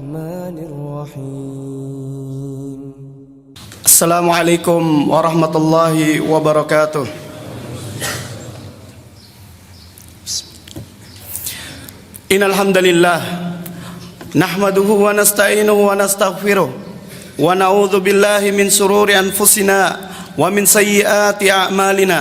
الرحمن الرحيم. السلام عليكم ورحمة الله وبركاته. إن الحمد لله نحمده ونستعينه ونستغفره ونعوذ بالله من شرور أنفسنا ومن سيئات أعمالنا.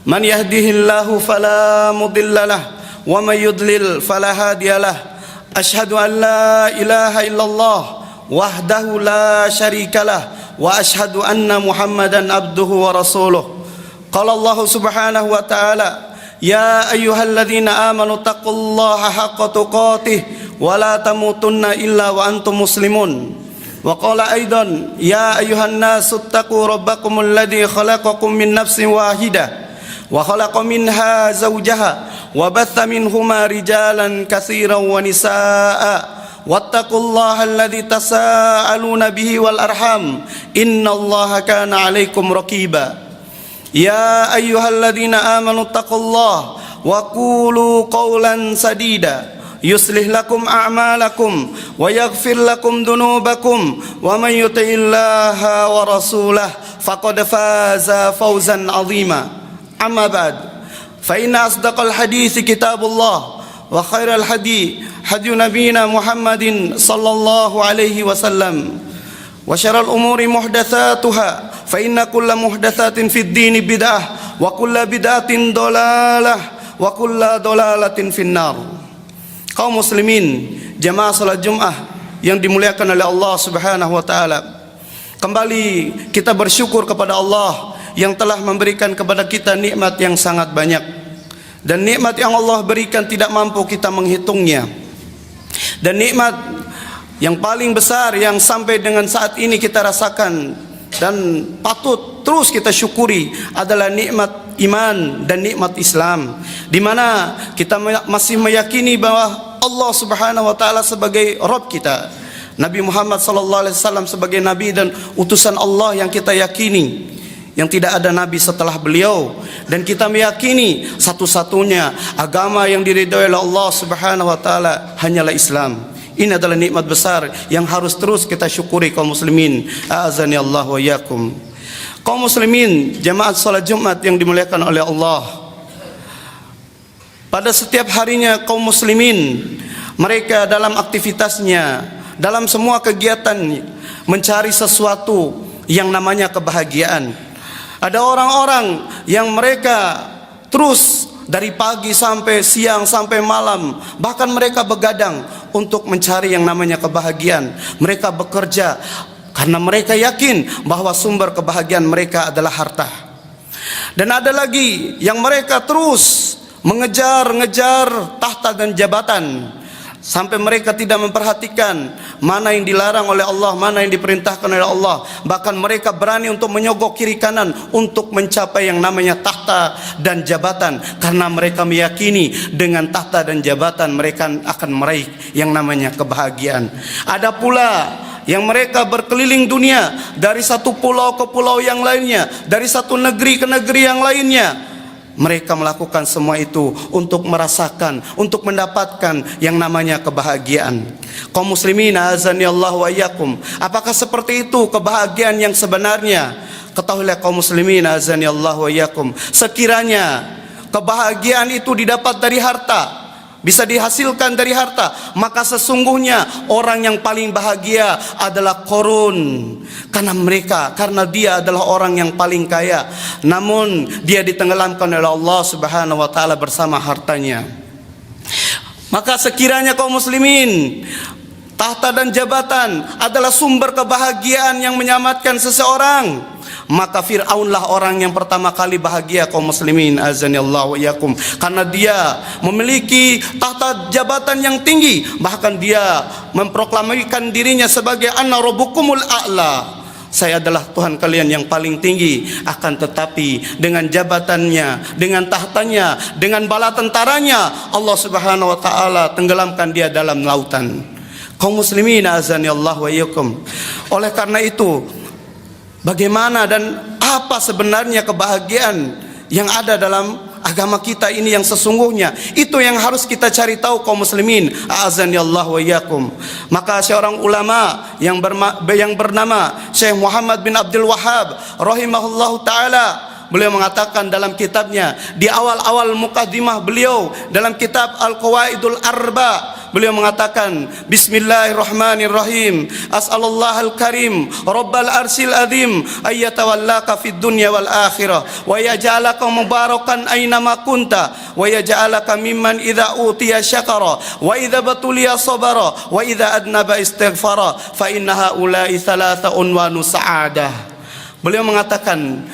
من يهده الله فلا مضل له ومن يضلل فلا هادي له. أشهد أن لا إله إلا الله وحده لا شريك له وأشهد أن محمدا عبده ورسوله. قال الله سبحانه وتعالى: يا أيها الذين آمنوا اتقوا الله حق تقاته ولا تموتن إلا وأنتم مسلمون. وقال أيضا: يا أيها الناس اتقوا ربكم الذي خلقكم من نفس واحدة وخلق منها زوجها وبث منهما رجالا كثيرا ونساء واتقوا الله الذي تساءلون به والأرحام إن الله كان عليكم رقيبا. يا أيها الذين آمنوا اتقوا الله وقولوا قولا سديدا يصلح لكم أعمالكم ويغفر لكم ذنوبكم ومن يطع الله ورسوله فقد فاز فوزا عظيما. أما بعد فإن أصدق الحديث كتاب الله وخير الهدي هدي نبينا محمد صلى الله عليه وسلم وشر الأمور محدثاتها فإن كل محدثات في الدين بدعة وكل بدعة ضلالة وكل ضلالة في النار. Kaum muslimin, jamaah salat Jumat yang dimuliakan oleh Allah Subhanahu wa taala. Kembali kita bersyukur kepada Allah yang telah memberikan kepada kita nikmat yang sangat banyak. Dan nikmat yang Allah berikan tidak mampu kita menghitungnya. Dan nikmat yang paling besar yang sampai dengan saat ini kita rasakan dan patut terus kita syukuri adalah nikmat iman dan nikmat Islam, di mana kita masih meyakini bahwa Allah Subhanahu wa taala sebagai Rabb kita, Nabi Muhammad sallallahu alaihi wasallam sebagai nabi dan utusan Allah yang kita yakini, yang tidak ada nabi setelah beliau, dan kita meyakini satu-satunya agama yang diridhoi oleh Allah Subhanahu wa taala hanyalah Islam. Ini adalah nikmat besar yang harus terus kita syukuri kaum muslimin. A'azani Allah wa iyyakum. Kaum muslimin, jamaah salat Jumat yang dimuliakan oleh Allah. Pada setiap harinya kaum muslimin, mereka dalam aktivitasnya, dalam semua kegiatan mencari sesuatu yang namanya kebahagiaan. Ada orang-orang yang mereka terus dari pagi sampai siang sampai malam, bahkan mereka begadang untuk mencari yang namanya kebahagiaan. Mereka bekerja karena mereka yakin bahwa sumber kebahagiaan mereka adalah harta. Dan ada lagi yang mereka terus mengejar-ngejar tahta dan jabatan, sampai mereka tidak memperhatikan mana yang dilarang oleh Allah, mana yang diperintahkan oleh Allah. Bahkan mereka berani untuk menyogok kiri kanan untuk mencapai yang namanya tahta dan jabatan, karena mereka meyakini dengan tahta dan jabatan mereka akan meraih yang namanya kebahagiaan. Ada pula yang mereka berkeliling dunia, dari satu pulau ke pulau yang lainnya, dari satu negeri ke negeri yang lainnya. Mereka melakukan semua itu untuk merasakan, untuk mendapatkan yang namanya kebahagiaan. Kaum muslimin, azani Allah wa iyyakum. Apakah seperti itu kebahagiaan yang sebenarnya? Ketahuilah kaum muslimin, azani Allah wa iyyakum, sekiranya kebahagiaan itu didapat dari harta, bisa dihasilkan dari harta, maka sesungguhnya orang yang paling bahagia adalah Qarun, karena dia adalah orang yang paling kaya, namun dia ditenggelamkan oleh Allah Subhanahu wa taala bersama hartanya. Maka sekiranya kaum muslimin, tahta dan jabatan adalah sumber kebahagiaan yang menyelamatkan seseorang, maka Fir'aunlah orang yang pertama kali bahagia kaum muslimin, azanillahu wa iyyakum, karena dia memiliki tahta jabatan yang tinggi, bahkan dia memproklamirkan dirinya sebagai ana rabbukumul a'la, saya adalah Tuhan kalian yang paling tinggi. Akan tetapi dengan jabatannya, dengan tahtanya, dengan bala tentaranya, Allah Subhanahu wa taala tenggelamkan dia dalam lautan. Kaum muslimin, azanillahu wa iyyakum, oleh karena itu, bagaimana dan apa sebenarnya kebahagiaan yang ada dalam agama kita ini yang sesungguhnya? Itu yang harus kita cari tahu kaum muslimin. A'azanillahu wa iyyakum. Maka seorang ulama yang bernama Syekh Muhammad bin Abdul Wahhab rahimahullahu taala, beliau mengatakan dalam kitabnya, di awal-awal mukaddimah beliau dalam kitab Al-Qawaidul Arba, beliau mengatakan, Bismillahirrahmanirrahim, As'alallahal karim Rabbal arsil azim ayyatawallaka fid dunya wal akhirah wa yaj'alaka mubarakan aynama kunta wa yaj'alaka mimman idza utiya syakara wa idza batuliya sabara wa idza adnaba istighfara fa inna haula'i thalatha unwanu sa'adah. Beliau mengatakan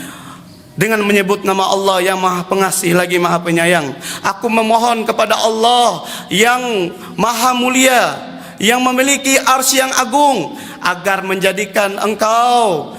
dengan menyebut nama Allah yang Maha Pengasih lagi Maha Penyayang, aku memohon kepada Allah yang Maha Mulia, yang memiliki arsy yang agung, agar menjadikan engkau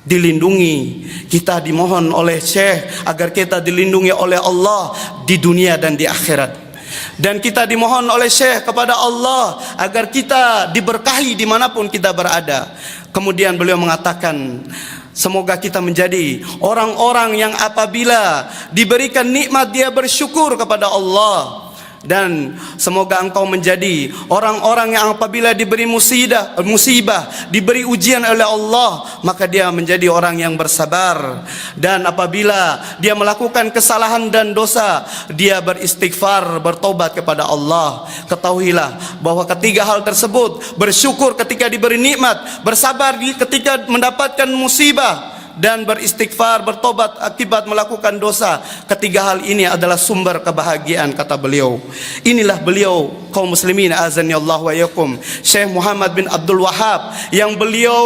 dilindungi. Kita dimohon oleh Syekh agar kita dilindungi oleh Allah di dunia dan di akhirat. Dan kita dimohon oleh Syekh kepada Allah agar kita diberkahi dimanapun kita berada. Kemudian beliau mengatakan, semoga kita menjadi orang-orang yang apabila diberikan nikmat dia bersyukur kepada Allah. Dan semoga engkau menjadi orang-orang yang apabila diberi musibah, diberi ujian oleh Allah, maka dia menjadi orang yang bersabar. Dan apabila dia melakukan kesalahan dan dosa, dia beristighfar, bertobat kepada Allah. Ketahuilah bahwa ketiga hal tersebut, bersyukur ketika diberi nikmat, bersabar ketika mendapatkan musibah, dan beristighfar, bertobat akibat melakukan dosa, ketiga hal ini adalah sumber kebahagiaan, kata beliau. Inilah beliau kaum muslimin, azanillahu wa iyyakum, Syekh Muhammad bin Abdul Wahhab, yang beliau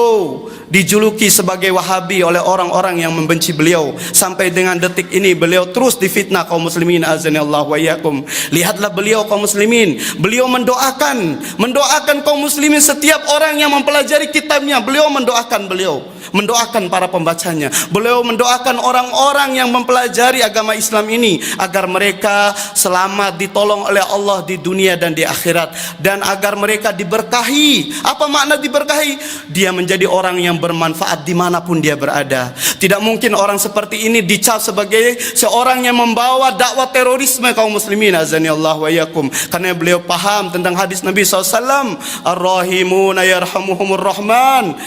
dijuluki sebagai Wahabi oleh orang-orang yang membenci beliau. Sampai dengan detik ini beliau terus difitnah kaum muslimin, azanillahu wa iyyakum. Lihatlah beliau kaum muslimin, beliau mendoakan kaum muslimin, setiap orang yang mempelajari kitabnya, beliau mendoakan para pembacanya. Beliau mendoakan orang-orang yang mempelajari agama Islam ini agar mereka selamat, ditolong oleh Allah di dunia dan di akhirat, dan agar mereka diberkahi. Apa makna diberkahi? Dia menjadi orang yang bermanfaat dimanapun dia berada. Tidak mungkin orang seperti ini dicap sebagai seorang yang membawa dakwah terorisme kaum muslimin, azanillahu wa iyyakum. Karena beliau paham tentang hadis Nabi SAW, Ar-Rahimuna yarhamuhumur Rahman,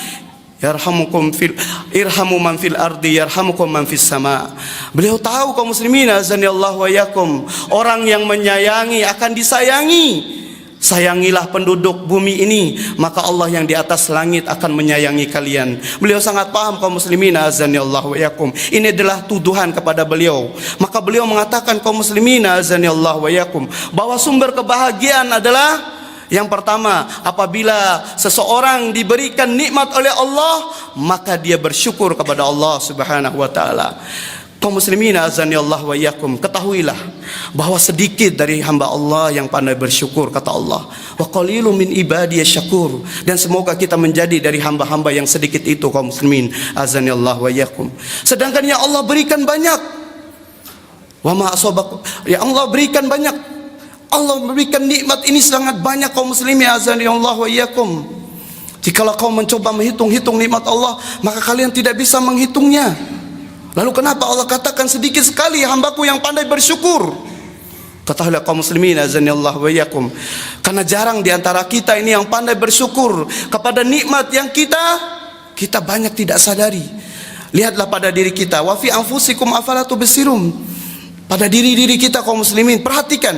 irhamu man fil ardi yarhamukum man fis sama. Beliau tahu kaum muslimin, azanillahu wa iyyakum, orang yang menyayangi akan disayangi. Sayangilah penduduk bumi ini, maka Allah yang di atas langit akan menyayangi kalian. Beliau sangat paham kaum muslimin, azanillahu wa iyyakum. Ini adalah tuduhan kepada beliau. Maka beliau mengatakan kaum muslimin, azanillahu wa iyyakum, bahwa sumber kebahagiaan adalah yang pertama, apabila seseorang diberikan nikmat oleh Allah, maka dia bersyukur kepada Allah Subhanahu wa taala. Kaum muslimin, azanillahu wa iyyakum, ketahuilah bahwa sedikit dari hamba Allah yang pandai bersyukur, kata Allah. Wa qalilun min ibadiyasy syakur. Dan semoga kita menjadi dari hamba-hamba yang sedikit itu, kaum muslimin, azanillahu wa iyyakum. Sedangkan ya Allah berikan banyak. Wa ma asabakum, ya Allah berikan banyak. Allah memberikan nikmat ini sangat banyak kaum muslimin, azanillahu wa iyyakum. Jikalau kau mencoba menghitung-hitung nikmat Allah, maka kalian tidak bisa menghitungnya. Lalu kenapa Allah katakan sedikit sekali hambaku yang pandai bersyukur? Ketahuilah kaum muslimin, azanillahu wa iyyakum, karena jarang di antara kita ini yang pandai bersyukur kepada nikmat yang kita banyak tidak sadari. Lihatlah pada diri kita, wa fi anfusikum afala tubsirun. Pada diri-diri kita kaum muslimin, perhatikan,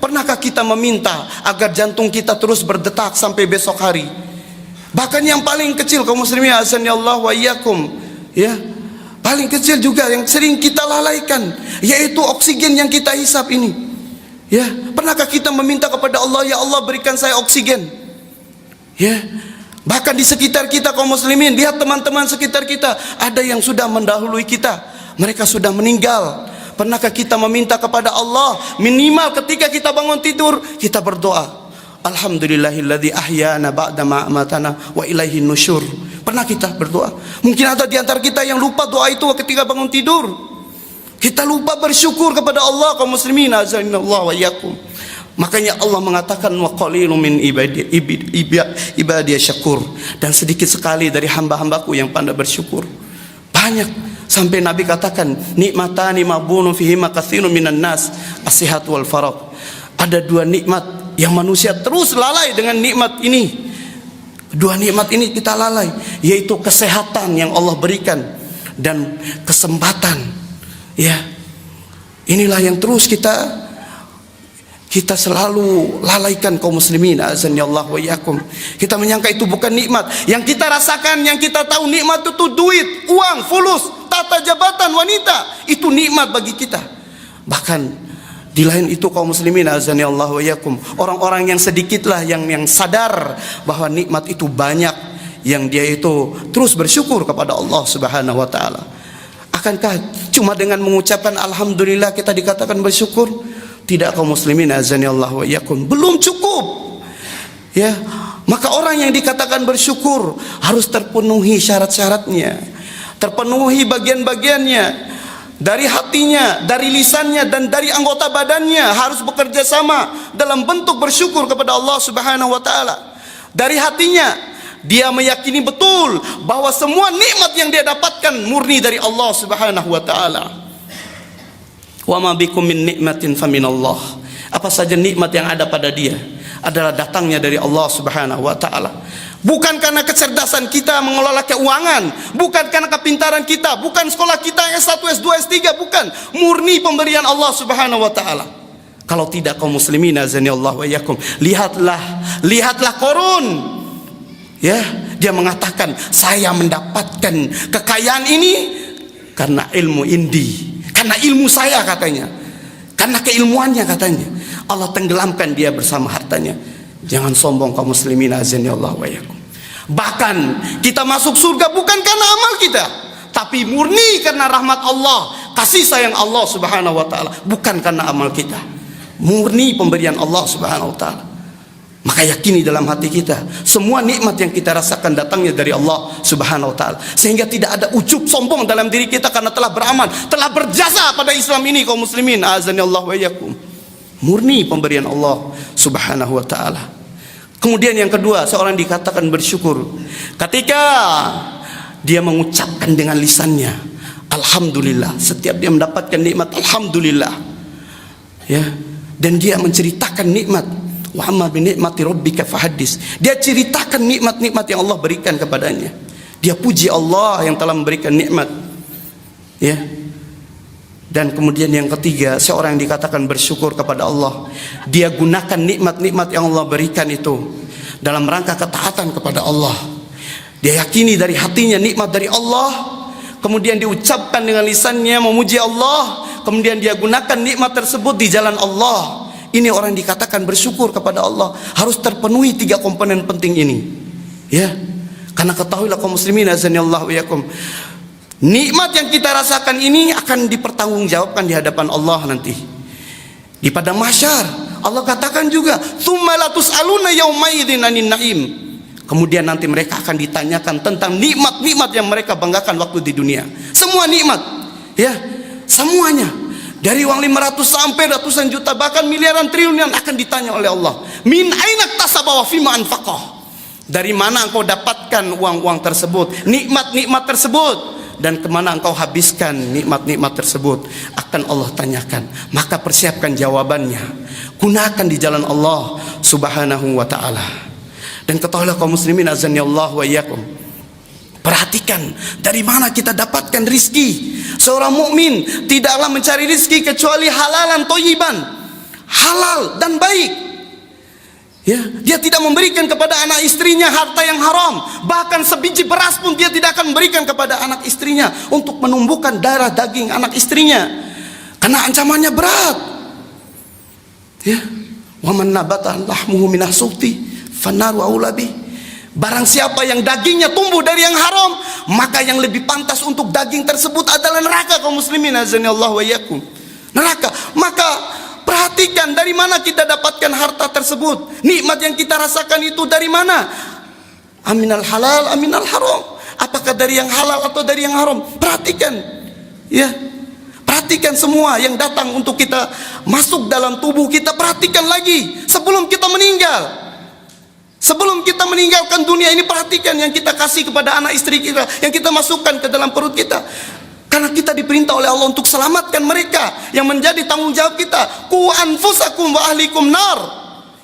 pernahkah kita meminta agar jantung kita terus berdetak sampai besok hari? Bahkan yang paling kecil kaum muslimin, azanillahu wa iyyakum, ya, paling kecil juga yang sering kita lalaikan, yaitu oksigen yang kita hisap ini. Ya, pernahkah kita meminta kepada Allah, ya Allah berikan saya oksigen? Ya, bahkan di sekitar kita kaum muslimin, lihat teman-teman sekitar kita, ada yang sudah mendahului kita, mereka sudah meninggal. Pernahkah kita meminta kepada Allah, minimal ketika kita bangun tidur kita berdoa, Alhamdulillahilladzi ahyana ba'da ma amatana wa ilaihin nusyur. Pernah kita berdoa? Mungkin ada di antara kita yang lupa doa itu ketika bangun tidur. Kita lupa bersyukur kepada Allah, kaum muslimin, azanillahu wa iyyakum. Makanya Allah mengatakan, wa qalilun min ibadiyasy syakur, dan sedikit sekali dari hamba-hambaku yang pandai bersyukur. Banyak Sampai Nabi katakan, nikmatani mabunu fihima katsirun minan nas, as-sihat wal faragh. Ada dua nikmat yang manusia terus lalai dengan nikmat ini. Dua nikmat ini kita lalai, yaitu kesehatan yang Allah berikan dan kesempatan. Ya, inilah yang terus kita selalu lalaikan kaum muslimin. Azanillah wa iyyakum. Kita menyangka itu bukan nikmat. Yang kita rasakan, yang kita tahu nikmat itu duit, uang, fulus, tata jabatan, wanita. Itu nikmat bagi kita. Bahkan di lain itu kaum muslimin azanillah wa iyyakum, orang-orang yang sedikitlah yang sadar bahwa nikmat itu banyak, yang dia itu terus bersyukur kepada Allah Subhanahu wa taala. Akankah cuma dengan mengucapkan alhamdulillah kita dikatakan bersyukur? Tidak kaum muslimin azanillah wa iyyakum, belum cukup. Ya, maka orang yang dikatakan bersyukur harus terpenuhi syarat-syaratnya, terpenuhi bagian-bagiannya. Dari hatinya, dari lisannya, dan dari anggota badannya harus bekerja sama dalam bentuk bersyukur kepada Allah Subhanahu wa taala. Dari hatinya dia meyakini betul bahwa semua nikmat yang dia dapatkan murni dari Allah Subhanahu wa taala. Wa ma bikum min nikmatin faminallah. Apa saja nikmat yang ada pada dia adalah datangnya dari Allah Subhanahu wa taala. Bukan karena kecerdasan kita mengelola keuangan, bukan karena kepintaran kita, bukan sekolah kita S1, S2, S3, bukan. Murni pemberian Allah Subhanahu wa taala. Kalau tidak kaum muslimin azanillahu wa iyyakum, lihatlah Qarun. Ya, dia mengatakan, saya mendapatkan kekayaan ini karena ilmu indi, karena ilmu saya katanya. Karena keilmuannya katanya. Allah tenggelamkan dia bersama hartanya. Jangan sombong kaum muslimin azanillahu wa iyyakum. Bahkan kita masuk surga bukan karena amal kita, tapi murni karena rahmat Allah, kasih sayang Allah Subhanahu wa taala, bukan karena amal kita. Murni pemberian Allah Subhanahu wa taala. Maka yakini dalam hati kita, semua nikmat yang kita rasakan datangnya dari Allah Subhanahu wa taala. Sehingga tidak ada ujub sombong dalam diri kita karena telah beramal, telah berjasa pada Islam ini kaum muslimin azanillahu wa iyyakum. Murni pemberian Allah Subhanahu wa taala. Kemudian yang kedua, seorang dikatakan bersyukur ketika dia mengucapkan dengan lisannya alhamdulillah. Setiap dia mendapatkan nikmat alhamdulillah. Ya, dan dia menceritakan nikmat. Wa amma bi ni'mati rabbika fahaddis. Dia ceritakan nikmat-nikmat yang Allah berikan kepadanya. Dia puji Allah yang telah memberikan nikmat. Ya. Dan kemudian yang ketiga, seorang yang dikatakan bersyukur kepada Allah, dia gunakan nikmat-nikmat yang Allah berikan itu dalam rangka ketaatan kepada Allah. Dia yakini dari hatinya nikmat dari Allah, kemudian diucapkan dengan lisannya memuji Allah, kemudian dia gunakan nikmat tersebut di jalan Allah. Ini orang yang dikatakan bersyukur kepada Allah. Harus terpenuhi tiga komponen penting ini. Ya, karena ketahuilah kaum muslimin azanillahu wa iyyakum, nikmat yang kita rasakan ini akan dipertanggungjawabkan di hadapan Allah nanti. Di padang mahsyar Allah katakan juga, "Tsumma la tus'aluna yauma idzin 'anin na'im." Kemudian nanti mereka akan ditanyakan tentang nikmat-nikmat yang mereka banggakan waktu di dunia. Semua nikmat, ya, semuanya. Dari uang 500 sampai ratusan juta, bahkan miliaran triliunan akan ditanya oleh Allah. Min aina iktasaba wa fima anfaqah. Dari mana engkau dapatkan uang-uang tersebut, nikmat-nikmat tersebut, dan kemana engkau habiskan nikmat-nikmat tersebut, akan Allah tanyakan. Maka persiapkan jawabannya, gunakan di jalan Allah Subhanahu wa ta'ala. Dan ketahuilah kaum muslimin azanillahu wa iyyakum, perhatikan dari mana kita dapatkan rizki. Seorang mukmin tidaklah mencari rizki kecuali halalan thayyiban, halal dan baik. Ya, dia tidak memberikan kepada anak istrinya harta yang haram. Bahkan sebiji beras pun dia tidak akan memberikan kepada anak istrinya untuk menumbuhkan darah daging anak istrinya, karena ancamannya berat. Ya, wa man nabata lahmuhu minah suhti fannaru aula bih. Barang siapa yang dagingnya tumbuh dari yang haram, maka yang lebih pantas untuk daging tersebut adalah neraka kaum muslimin azanillahu wa iyyakum. Neraka. Maka perhatikan dari mana kita dapatkan harta tersebut. Nikmat yang kita rasakan itu dari mana? Aminal halal, aminal haram. Apakah dari yang halal atau dari yang haram? Perhatikan. Ya. Perhatikan semua yang datang untuk kita masuk dalam tubuh kita. Perhatikan lagi sebelum kita meninggal. Sebelum kita meninggalkan dunia ini, perhatikan yang kita kasih kepada anak istri kita, yang kita masukkan ke dalam perut kita. Karena kita diperintah oleh Allah untuk selamatkan mereka, yang menjadi tanggung jawab kita. Qu anfusakum wa ahlikum nar.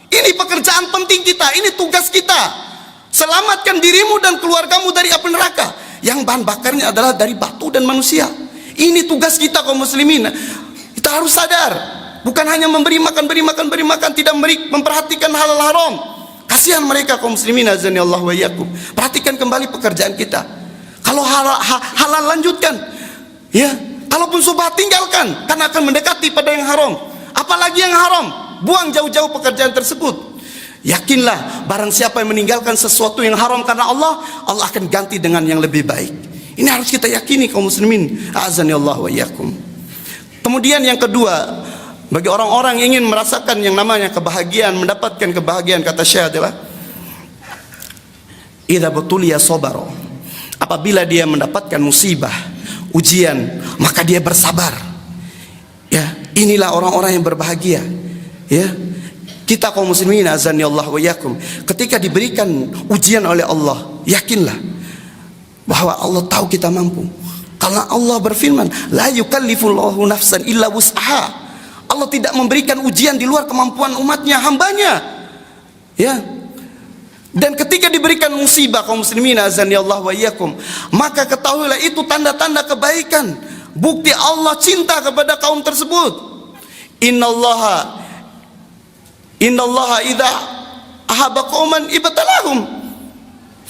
Ini pekerjaan penting kita, ini tugas kita. Selamatkan dirimu dan keluargamu dari api neraka, yang bahan bakarnya adalah dari batu dan manusia. Ini tugas kita kaum muslimin. Kita harus sadar, bukan hanya memberi makan, tidak memperhatikan halal haram. Kasihan mereka kaum muslimin, azani Allah wa iyyakum. Perhatikan kembali pekerjaan kita. Kalau halal lanjutkan, ya. Kalaupun subhat tinggalkan, karena akan mendekati pada yang haram. Apalagi yang haram, buang jauh-jauh pekerjaan tersebut. Yakinlah, barang siapa yang meninggalkan sesuatu yang haram karena Allah, Allah akan ganti dengan yang lebih baik. Ini harus kita yakini kaum muslimin, azani Allah wa iyyakum. Kemudian yang kedua, bagi orang-orang yang ingin merasakan yang namanya kebahagiaan, mendapatkan kebahagiaan, kata Syekh adalah idza butuliya sabara. Apabila dia mendapatkan musibah, ujian, maka dia bersabar. Ya, inilah orang-orang yang berbahagia. Ya. Kita kaum muslimin, azani Allah wa iyyakum, ketika diberikan ujian oleh Allah, yakinlah bahwa Allah tahu kita mampu. Karena Allah berfirman, la yukallifullahu nafsan illa wus'aha. Allah tidak memberikan ujian di luar kemampuan umatnya, hambanya. Ya. Dan ketika diberikan musibah kaum muslimin, azani Allah wa iyyakum, maka ketahuilah itu tanda-tanda kebaikan, bukti Allah cinta kepada kaum tersebut. Innallaha idza ahabba qauman ibtalahum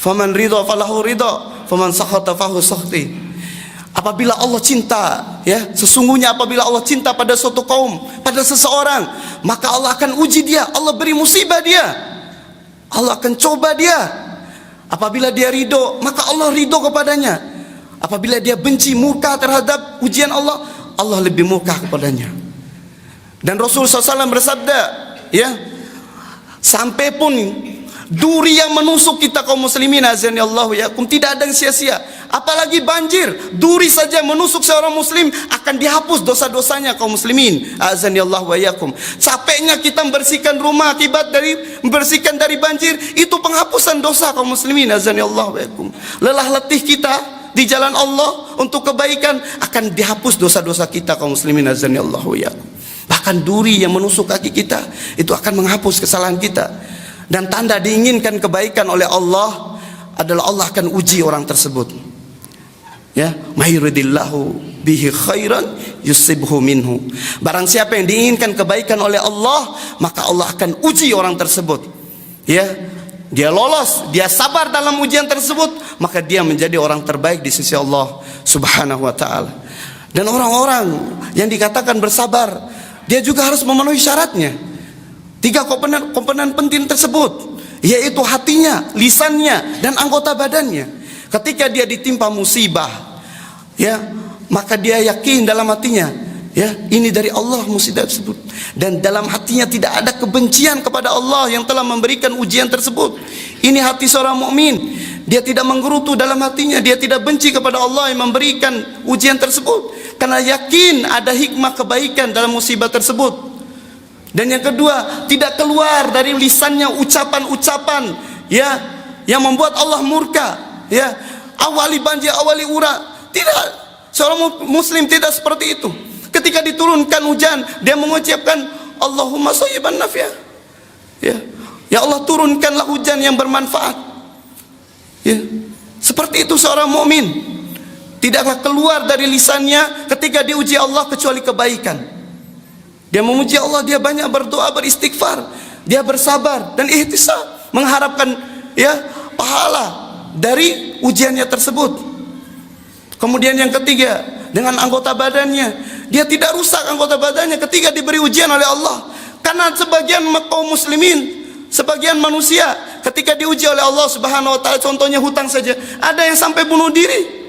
faman ridha falahu ridha faman sakhata fahu sakhti. Apabila Allah cinta, ya, sesungguhnya apabila Allah cinta pada suatu kaum, pada seseorang, maka Allah akan uji dia, Allah beri musibah dia, Allah akan coba dia. Apabila dia ridho, maka Allah ridho kepadanya. Apabila dia benci, murka terhadap ujian Allah, Allah lebih murka kepadanya. Dan Rasulullah SAW bersabda, ya, sampai pun duri yang menusuk kita kaum muslimin, azani Allah ya, tidak ada yang sia-sia. Apalagi banjir, duri saja menusuk seorang muslim akan dihapus dosa-dosanya kaum muslimin, azani Allah wa iyyakum. Capeknya kita membersihkan rumah akibat dari membersihkan dari banjir, itu penghapusan dosa kaum muslimin, azani Allah wa iyyakum. Lelah letih kita di jalan Allah untuk kebaikan akan dihapus dosa-dosa kita kaum muslimin, azani Allah wa iyyakum. Bahkan duri yang menusuk kaki kita itu akan menghapus kesalahan kita. Dan tanda diinginkan kebaikan oleh Allah adalah Allah akan uji orang tersebut. Ya, mayuridillahu bihi khairan yusibhu minhu. Barang siapa yang diinginkan kebaikan oleh Allah, maka Allah akan uji orang tersebut. Ya, dia lolos, dia sabar dalam ujian tersebut, maka dia menjadi orang terbaik di sisi Allah Subhanahu wa taala. Dan orang-orang yang dikatakan bersabar, dia juga harus memenuhi syaratnya. 3 komponen penting tersebut, yaitu hatinya, lisannya, dan anggota badannya. Ketika dia ditimpa musibah, ya, maka dia yakin dalam hatinya, ya, ini dari Allah musibah tersebut. Dan dalam hatinya tidak ada kebencian kepada Allah yang telah memberikan ujian tersebut. Ini hati seorang mukmin. Dia tidak menggerutu dalam hatinya, dia tidak benci kepada Allah yang memberikan ujian tersebut, karena yakin ada hikmah kebaikan dalam musibah tersebut. Dan yang kedua, tidak keluar dari lisannya ucapan-ucapan, ya, yang membuat Allah murka, ya, awali banjir, awali ura. Tidak, seorang muslim tidak seperti itu. Ketika diturunkan hujan, dia mengucapkan Allahumma shayyiban nafi'a. Ya Allah, turunkanlah hujan yang bermanfaat. Ya, seperti itu seorang mukmin. Tidaklah keluar dari lisannya ketika diuji Allah kecuali kebaikan. Dia memuji Allah, dia banyak berdoa, beristighfar, dia bersabar dan ihtisab, mengharapkan, ya, pahala dari ujiannya tersebut. Kemudian yang ketiga, dengan anggota badannya, dia tidak rusak anggota badannya ketika diberi ujian oleh Allah. Karena sebagian kaum muslimin, sebagian manusia ketika diuji oleh Allah Subhanahu wa taala, contohnya hutang saja, ada yang sampai bunuh diri.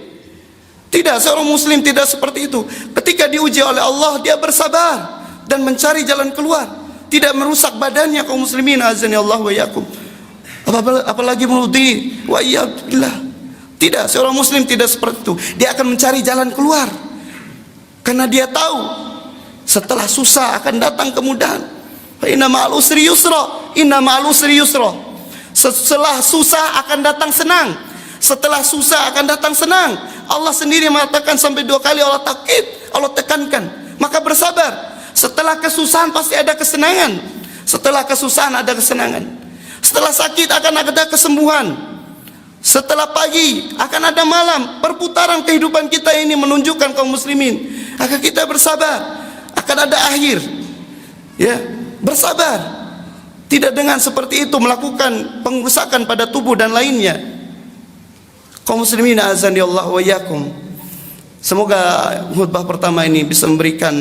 Tidak, seorang muslim tidak seperti itu. Ketika diuji oleh Allah, dia bersabar dan mencari jalan keluar, tidak merusak badannya kaum muslimin, azani Allah wa iyyakum. Apalagi bunuh diri, wa iyyabillah. Tidak, seorang muslim tidak seperti itu. Dia akan mencari jalan keluar, karena dia tahu setelah susah akan datang kemudahan. Fa inna ma'al usri yusra, inna ma'al usri yusra. Setelah susah akan datang senang. Setelah susah akan datang senang. Allah sendiri mengatakan sampai 2 kali Allah takkid, Allah tekankan. Maka bersabar. Setelah kesusahan pasti ada kesenangan. Setelah kesusahan ada kesenangan. Setelah sakit akan ada kesembuhan. Setelah pagi akan ada malam. Perputaran kehidupan kita ini menunjukkan kaum muslimin agar kita bersabar. Akan ada akhir. Ya, bersabar. Tidak dengan seperti itu melakukan pengrusakan pada tubuh dan lainnya. Kaum muslimin azani Allah wa iyyakum. Semoga khutbah pertama ini bisa memberikan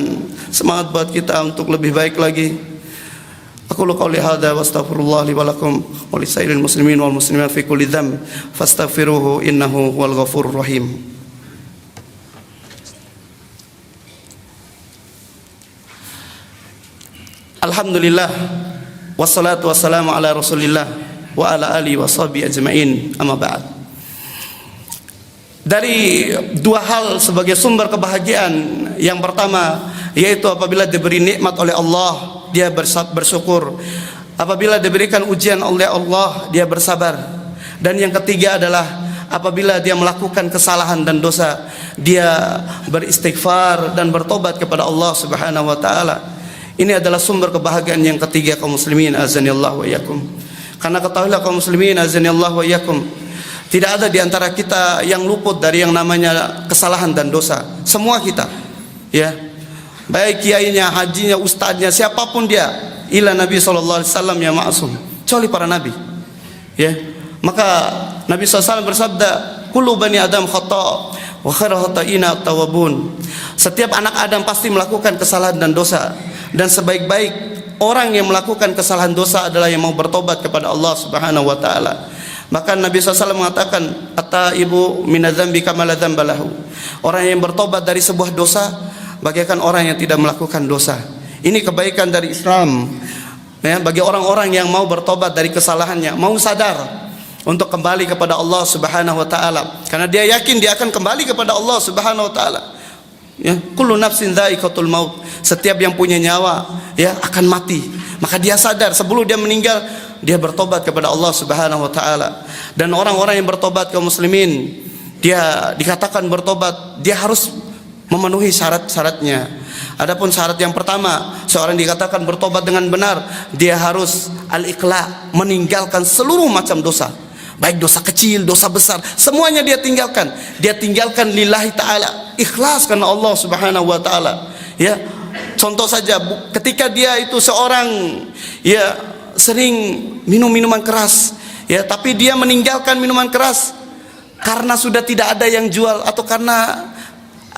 semangat buat kita untuk lebih baik lagi. Aku qouli hadza wa astaghfirullah li wa lakum wa lisairil muslimin wal muslimat fi kulli dzamb fastaghfiruhu innahu huwal ghafurur rahim. Alhamdulillah wassalatu wassalamu ala Rasulillah wa ala alihi washabihi ajmain. Amma ba'd. Dari 2 hal sebagai sumber kebahagiaan. Yang pertama yaitu apabila diberi nikmat oleh Allah, dia bersyukur. Apabila diberikan ujian oleh Allah, dia bersabar. Dan yang ketiga adalah apabila dia melakukan kesalahan dan dosa, dia beristighfar dan bertobat kepada Allah Subhanahu wa taala. Ini adalah sumber kebahagiaan yang ketiga kaum muslimin azanillahu wa iyyakum. Karena ketahuilah kaum muslimin azanillahu wa iyyakum, tidak ada di antara kita yang luput dari yang namanya kesalahan dan dosa. Semua kita, ya, baik kiainya, hajinya, ustadznya, siapapun dia, ila Nabi sallallahu alaihi wasallam yang ma'sum, kecuali para nabi. Ya, maka Nabi SAW bersabda, kullu bani Adam khata' wa khairul khata'ina at-tawwabun. Setiap anak Adam pasti melakukan kesalahan dan dosa, dan sebaik-baik orang yang melakukan kesalahan dosa adalah yang mau bertobat kepada Allah Subhanahu wa taala. Maka Nabi SAW mengatakan, at-taibu minadz-dzambi kama la dzamba lahu. Orang yang bertobat dari sebuah dosa bagaikan orang yang tidak melakukan dosa. Ini kebaikan dari Islam, ya, bagi orang-orang yang mau bertobat dari kesalahannya, mau sadar untuk kembali kepada Allah Subhanahu wa taala, karena dia yakin dia akan kembali kepada Allah Subhanahu wa taala. Ya, kullu nafsin dha'iqatul maut. Setiap yang punya nyawa, ya, akan mati. Maka dia sadar sebelum dia meninggal, dia bertobat kepada Allah Subhanahu wa taala. Dan orang-orang yang bertobat kaum muslimin, dia dikatakan bertobat, dia harus memenuhi syarat-syaratnya. Adapun syarat yang pertama, seorang dikatakan bertobat dengan benar, dia harus al-iqla, meninggalkan seluruh macam dosa. Baik dosa kecil, dosa besar, semuanya dia tinggalkan. Dia tinggalkan lillahi ta'ala, ikhlas karena Allah Subhanahu wa taala. Ya, contoh saja ketika dia itu seorang, ya, sering minum minuman keras, ya, tapi dia meninggalkan minuman keras karena sudah tidak ada yang jual atau karena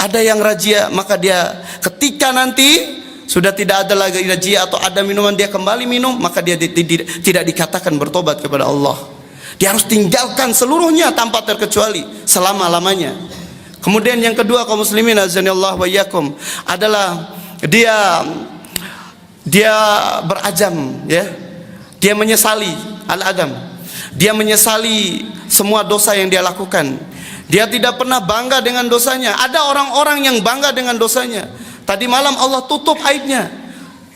ada yang razia, maka dia ketika nanti sudah tidak ada lagi razia atau ada minuman, dia kembali minum, maka dia tidak dikatakan bertobat kepada Allah. Dia harus tinggalkan seluruhnya tanpa terkecuali selama-lamanya. Kemudian yang kedua kaum muslimin azanillahu wa iyyakum adalah dia berazam, ya. Dia menyesali al-adam. Dia menyesali semua dosa yang dia lakukan. Dia tidak pernah bangga dengan dosanya. Ada orang-orang yang bangga dengan dosanya. Tadi malam Allah tutup aibnya.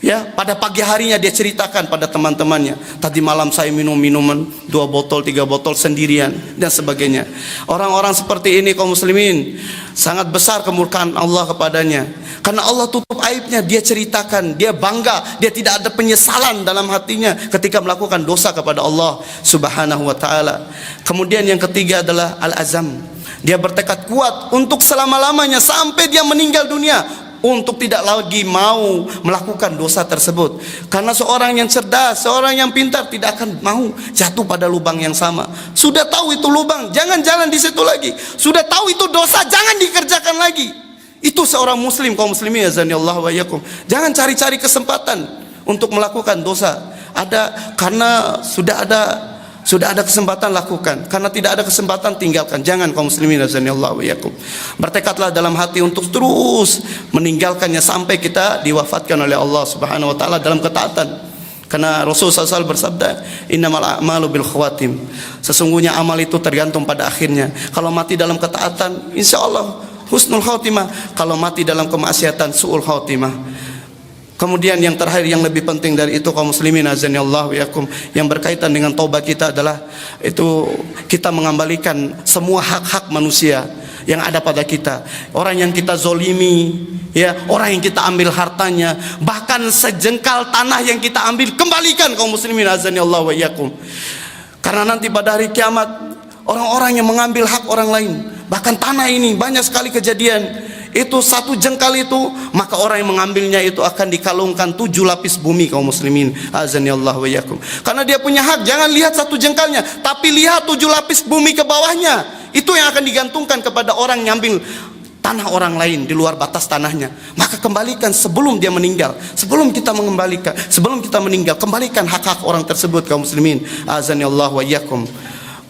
Ya, pada pagi harinya dia ceritakan pada teman-temannya, tadi malam saya minum minuman 2 botol, 3 botol sendirian dan sebagainya. Orang-orang seperti ini kaum muslimin, sangat besar kemurkaan Allah kepadanya. Karena Allah tutup aibnya, dia ceritakan, dia bangga, dia tidak ada penyesalan dalam hatinya ketika melakukan dosa kepada Allah Subhanahu wa taala. Kemudian yang ketiga adalah al-azam. Dia bertekad kuat untuk selama-lamanya sampai dia meninggal dunia, untuk tidak lagi mau melakukan dosa tersebut. Karena seorang yang cerdas, seorang yang pintar tidak akan mau jatuh pada lubang yang sama. Sudah tahu itu lubang, jangan jalan di situ lagi. Sudah tahu itu dosa, jangan dikerjakan lagi. Itu seorang muslim, kaum muslimin azanillahu wa iyyakum. Jangan cari-cari kesempatan untuk melakukan dosa. Karena sudah ada kesempatan, lakukan. Karena tidak ada kesempatan, tinggalkan. Jangan kaum muslimin azanillahu wa iyyakum. Bertekadlah dalam hati untuk terus meninggalkannya sampai kita diwafatkan oleh Allah Subhanahu wa taala dalam ketaatan. Karena Rasulullah SAW bersabda, innamal a'malu bil khawatim. Sesungguhnya amal itu tergantung pada akhirnya. Kalau mati dalam ketaatan, insya Allah husnul khatimah. Kalau mati dalam kemaksiatan, su'ul khatimah. Kemudian yang terakhir yang lebih penting dari itu kaum muslimin azani Allah wa yakum, yang berkaitan dengan taubat kita adalah itu kita mengembalikan semua hak-hak manusia yang ada pada kita. Orang yang kita zolimi, ya, orang yang kita ambil hartanya, bahkan sejengkal tanah yang kita ambil, kembalikan kaum muslimin azani Allah wa yakum. Karena nanti pada hari kiamat orang-orang yang mengambil hak orang lain, bahkan tanah ini banyak sekali kejadian. Itu satu jengkal itu, maka orang yang mengambilnya itu akan dikalungkan 7 lapis bumi kaum muslimin azani Allah wa yakum. Karena dia punya hak, jangan lihat satu jengkalnya, tapi lihat 7 lapis bumi ke bawahnya. Itu yang akan digantungkan kepada orang yang ambil tanah orang lain di luar batas tanahnya. Maka kembalikan sebelum dia meninggal, sebelum kita meninggal, kembalikan hak-hak orang tersebut kaum muslimin azani Allah wa yakum.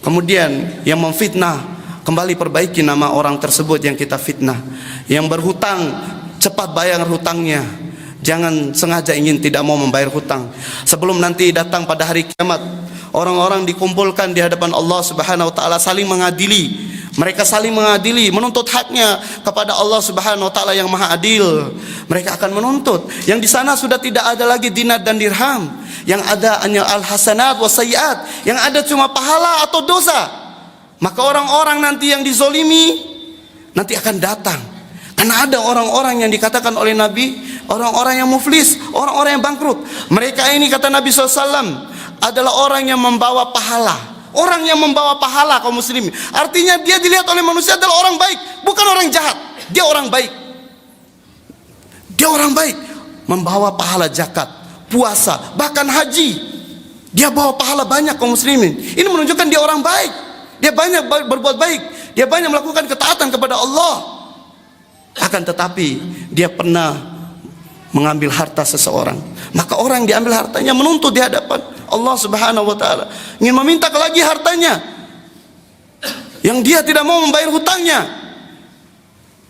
Kemudian yang memfitnah, kembali perbaiki nama orang tersebut yang kita fitnah. Yang berhutang, cepat bayar hutangnya. Jangan sengaja ingin tidak mau membayar hutang. Sebelum nanti datang pada hari kiamat, orang-orang dikumpulkan di hadapan Allah Subhanahu wa taala saling mengadili. Mereka saling mengadili, menuntut haknya kepada Allah Subhanahu wa taala yang Maha Adil. Mereka akan menuntut. Yang di sana sudah tidak ada lagi dinar dan dirham. Yang ada hanya al-hasanat wa sayyiat. Yang ada cuma pahala atau dosa. Maka orang-orang nanti yang dizolimi nanti akan datang. Karena ada orang-orang yang dikatakan oleh Nabi, orang-orang yang muflis, orang-orang yang bangkrut. Mereka ini kata Nabi SAW adalah orang yang membawa pahala. Orang yang membawa pahala kaum muslimin. Artinya dia dilihat oleh manusia adalah orang baik, bukan orang jahat. Dia orang baik. Dia orang baik, membawa pahala zakat, puasa, bahkan haji. Dia bawa pahala banyak kaum muslimin. Ini menunjukkan dia orang baik. Dia banyak berbuat baik. Dia banyak melakukan ketaatan kepada Allah. Akan tetapi dia pernah mengambil harta seseorang. Maka orang yang diambil hartanya menuntut di hadapan Allah Subhanahu wa taala, ingin meminta lagi hartanya yang dia tidak mau membayar hutangnya.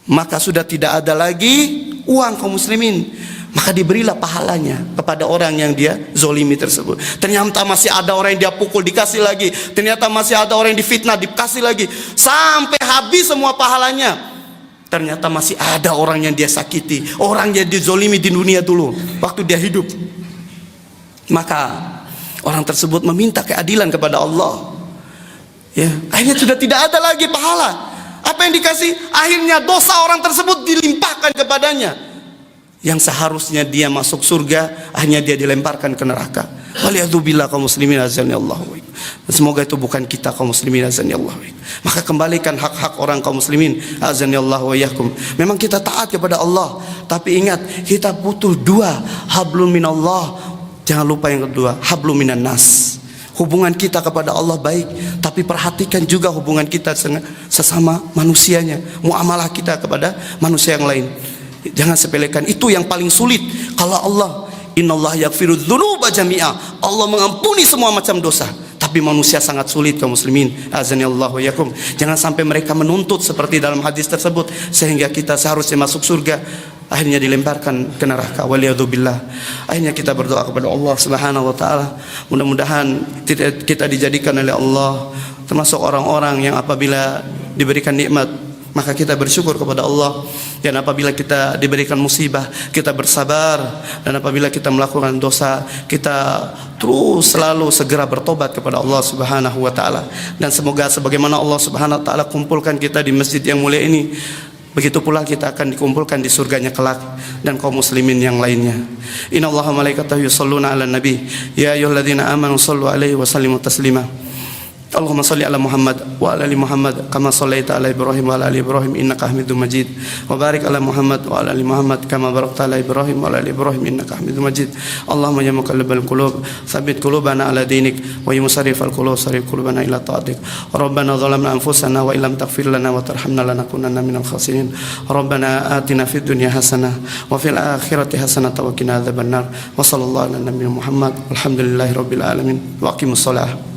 Maka sudah tidak ada lagi uang kaum muslimin. Maka diberilah pahalanya kepada orang yang dia zolimi tersebut. Ternyata masih ada orang yang dia pukul, dikasih lagi. Ternyata masih ada orang yang difitnah, dikasih lagi. Sampai habis semua pahalanya. Ternyata masih ada orang yang dia sakiti, orang yang dizolimi di dunia dulu waktu dia hidup. Maka orang tersebut meminta keadilan kepada Allah. Ya, akhirnya sudah tidak ada lagi pahala. Apa yang dikasih? Akhirnya dosa orang tersebut dilimpahkan kepadanya. Yang seharusnya dia masuk surga, akhirnya dia dilemparkan ke neraka. Waliyadzubillah kaum muslimin azani Allah. Semoga itu bukan kita kaum muslimin azani Allah. Maka kembalikan hak-hak orang kaum muslimin azani Allah wa iyyakum. Memang kita taat kepada Allah, tapi ingat kita butuh 2, hablum minallah. Jangan lupa yang kedua, hablum minan nas. Hubungan kita kepada Allah baik, tapi perhatikan juga hubungan kita sesama manusianya, muamalah kita kepada manusia yang lain. Jangan sepelekan, itu yang paling sulit. Kalau Allah, innallaha yaghfiru dzunuba jami'a, Allah mengampuni semua macam dosa. Tapi manusia sangat sulit kaum muslimin azanillahu yakum. Jangan sampai mereka menuntut seperti dalam hadis tersebut sehingga kita seharusnya masuk surga, akhirnya dilemparkan ke neraka. Waliyadzubillah. Akhirnya kita berdoa kepada Allah Subhanahu wa taala, mudah-mudahan kita dijadikan oleh Allah termasuk orang-orang yang apabila diberikan nikmat maka kita bersyukur kepada Allah, dan apabila kita diberikan musibah kita bersabar, dan apabila kita melakukan dosa kita terus selalu segera bertobat kepada Allah Subhanahu wa taala. Dan semoga sebagaimana Allah Subhanahu wa taala kumpulkan kita di masjid yang mulia ini, begitu pula kita akan dikumpulkan di surganya kelak dan kaum muslimin yang lainnya. Innallaha malaikatahu yusholluna 'alan nabi ya ayyuhalladzina amanu shallu 'alaihi wa sallimu taslima. Allahumma salli ala Muhammad wa ala ali Muhammad kama sallaita ala Ibrahim wa ala ali Ibrahim innaka Hamidum Majid, wa barik ala Muhammad wa ala ali Muhammad kama barakta ala Ibrahim wa ala ali Ibrahim innaka Hamidum Majid. Allahumma ya muqallibal qulub tsabbit qulubana ala dinik wa ya musarrifal qulub sarrif qulubana ila ta'atik. Rabbana zalamna anfusana wa illam taghfir lana wa tarhamna lanakunanna minal khasirin. Rabbana atina fid dunya hasanah wa fil akhirati hasanah wa qina adzabannar. Wa sallallahu ala nabiyyina Muhammad walhamdulillahi rabbil alamin wa aqimus shalah.